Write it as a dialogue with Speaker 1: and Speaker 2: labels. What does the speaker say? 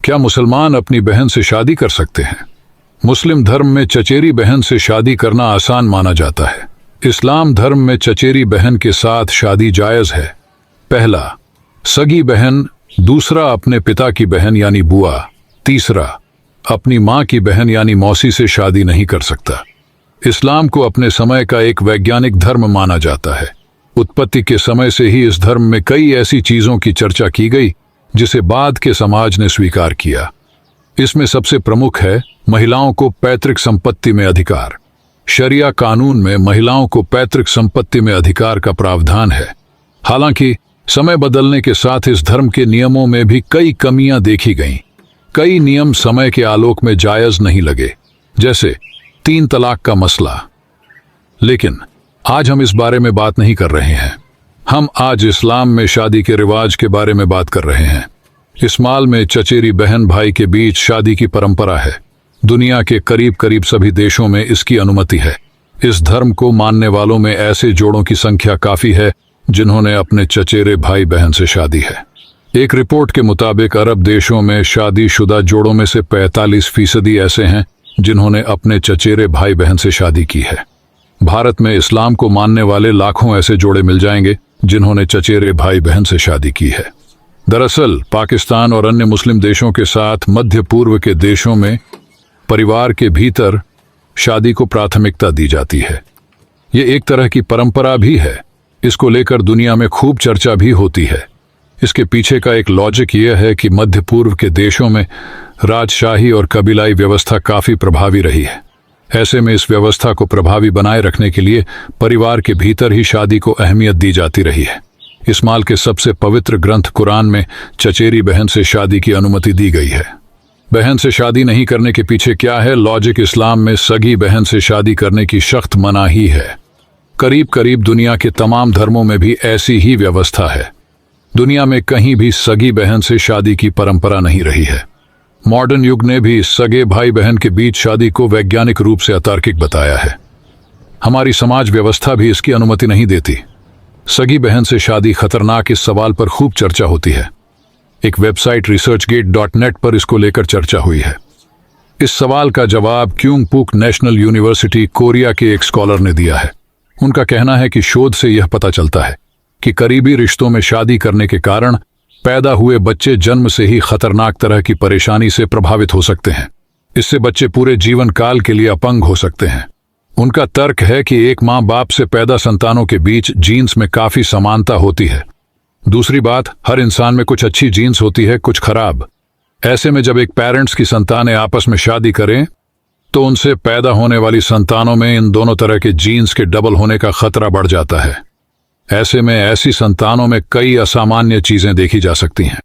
Speaker 1: क्या मुसलमान अपनी बहन से शादी कर सकते हैं? मुस्लिम धर्म में चचेरी बहन से शादी करना आसान माना जाता है। इस्लाम धर्म में चचेरी बहन के साथ शादी जायज़ है। पहला, सगी बहन। दूसरा, अपने पिता की बहन यानी बुआ। तीसरा, अपनी माँ की बहन यानी मौसी से शादी नहीं कर सकता। इस्लाम को अपने समय का एक वैज्ञानिक धर्म माना जाता है। उत्पत्ति के समय से ही इस धर्म में कई ऐसी चीज़ों की चर्चा की गई जिसे बाद के समाज ने स्वीकार किया। इसमें सबसे प्रमुख है महिलाओं को पैतृक संपत्ति में अधिकार। शरिया कानून में महिलाओं को पैतृक संपत्ति में अधिकार का प्रावधान है। हालांकि समय बदलने के साथ इस धर्म के नियमों में भी कई कमियां देखी गईं। कई नियम समय के आलोक में जायज नहीं लगे, जैसे 3 तलाक का मसला। लेकिन आज हम इस बारे में बात नहीं कर रहे हैं। हम आज इस्लाम में शादी के रिवाज के बारे में बात कर रहे हैं। इस्माल में चचेरी बहन भाई के बीच शादी की परंपरा है। दुनिया के करीब करीब सभी देशों में इसकी अनुमति है। इस धर्म को मानने वालों में ऐसे जोड़ों की संख्या काफी है जिन्होंने अपने चचेरे भाई बहन से शादी है। एक रिपोर्ट के मुताबिक अरब देशों में शादीशुदा जोड़ों में से 45% ऐसे हैं जिन्होंने अपने चचेरे भाई बहन से शादी की है। भारत में इस्लाम को मानने वाले लाखों ऐसे जोड़े मिल जाएंगे जिन्होंने चचेरे भाई बहन से शादी की है। दरअसल पाकिस्तान और अन्य मुस्लिम देशों के साथ मध्य पूर्व के देशों में परिवार के भीतर शादी को प्राथमिकता दी जाती है। ये एक तरह की परंपरा भी है। इसको लेकर दुनिया में खूब चर्चा भी होती है। इसके पीछे का एक लॉजिक यह है कि मध्य पूर्व के देशों में राजशाही और कबीलाई व्यवस्था काफी प्रभावी रही है। ऐसे में इस व्यवस्था को प्रभावी बनाए रखने के लिए परिवार के भीतर ही शादी को अहमियत दी जाती रही है। इस्माल के सबसे पवित्र ग्रंथ कुरान में चचेरी बहन से शादी की अनुमति दी गई है। बहन से शादी नहीं करने के पीछे क्या है? लॉजिक इस्लाम में सगी बहन से शादी करने की सख्त मनाही है। करीब करीब दुनिया के तमाम धर्मों में भी ऐसी ही व्यवस्था है। दुनिया में कहीं भी सगी बहन से शादी की परंपरा नहीं रही है। मॉडर्न युग ने भी सगे भाई बहन के बीच शादी को वैज्ञानिक रूप से अतार्किक बताया है। हमारी समाज व्यवस्था भी इसकी अनुमति नहीं देती। सगी बहन से शादी खतरनाक, इस सवाल पर खूब चर्चा होती है। एक वेबसाइट researchgate.net पर इसको लेकर चर्चा हुई है। इस सवाल का जवाब क्योंगपुक नेशनल यूनिवर्सिटी कोरिया के एक स्कॉलर ने दिया है। उनका कहना है कि शोध से यह पता चलता है कि करीबी रिश्तों में शादी करने के कारण पैदा हुए बच्चे जन्म से ही खतरनाक तरह की परेशानी से प्रभावित हो सकते हैं। इससे बच्चे पूरे जीवन काल के लिए अपंग हो सकते हैं। उनका तर्क है कि एक माँ बाप से पैदा संतानों के बीच जीन्स में काफी समानता होती है। दूसरी बात, हर इंसान में कुछ अच्छी जीन्स होती है, कुछ खराब। ऐसे में जब एक पेरेंट्स की संतानें आपस में शादी करें तो उनसे पैदा होने वाली संतानों में इन दोनों तरह के जीन्स के डबल होने का खतरा बढ़ जाता है। ऐसे में ऐसी संतानों में कई असामान्य चीजें देखी जा सकती हैं।